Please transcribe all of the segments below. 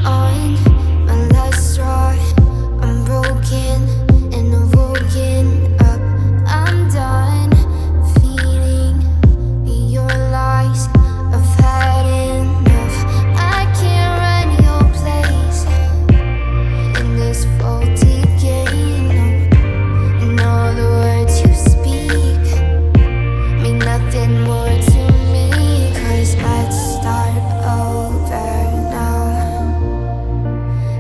on my last straw. I'm broken and I'm woken up. I'm done feeding your lies. I've had enough. I can't run your place in this faulty game. No. And all the words you speak mean nothing more to me. 'Cause let's start over now.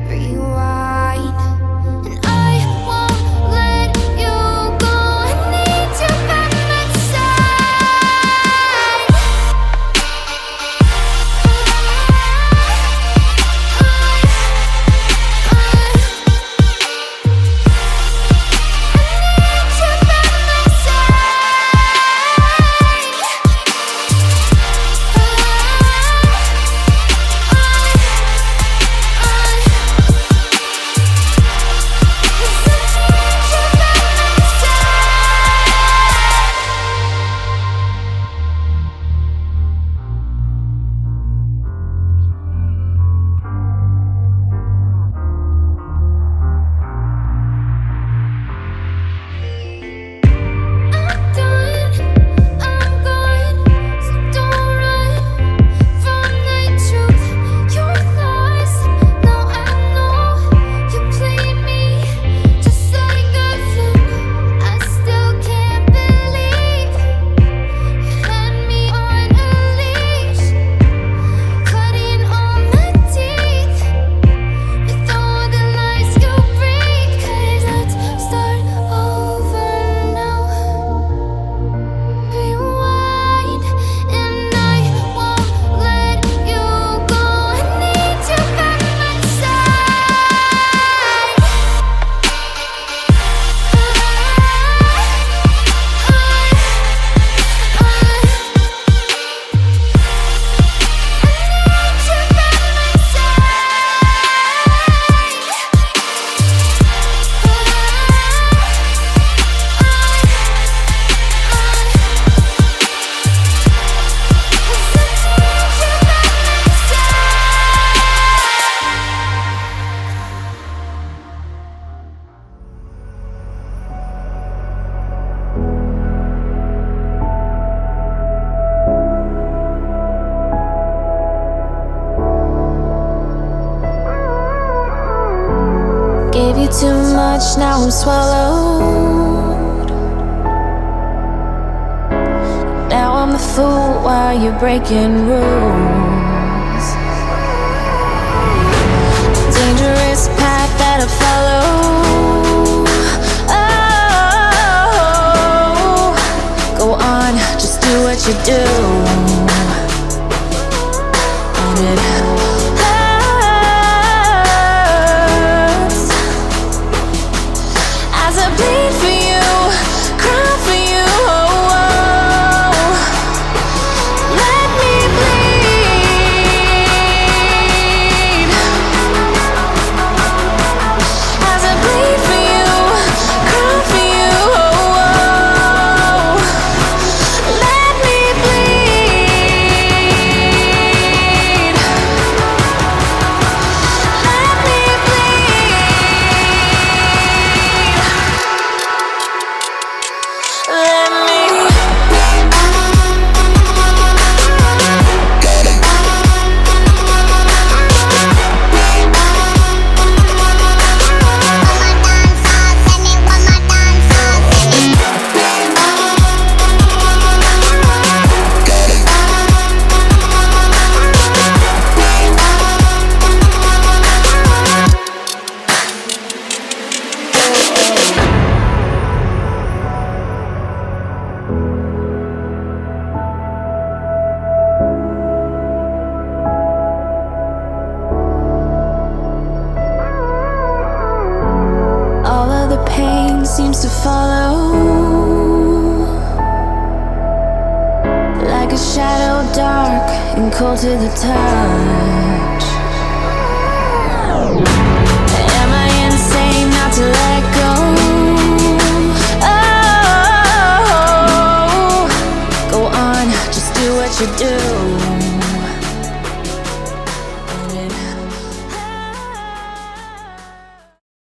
Rewind. And I won't let you go. I need you by my side. Gave you too much, now I'm swallowed. Now I'm the fool while you're breaking rules. Dangerous path that I follow. Oh, go on, just do what you do. And it bleed for you, cry for you, oh, oh. Let me bleed. As I bleed for you, cry for you, oh, oh. Let me bleed. Let me bleed. Let me seems to follow like a shadow, dark and cold to the touch. Am I insane not to love?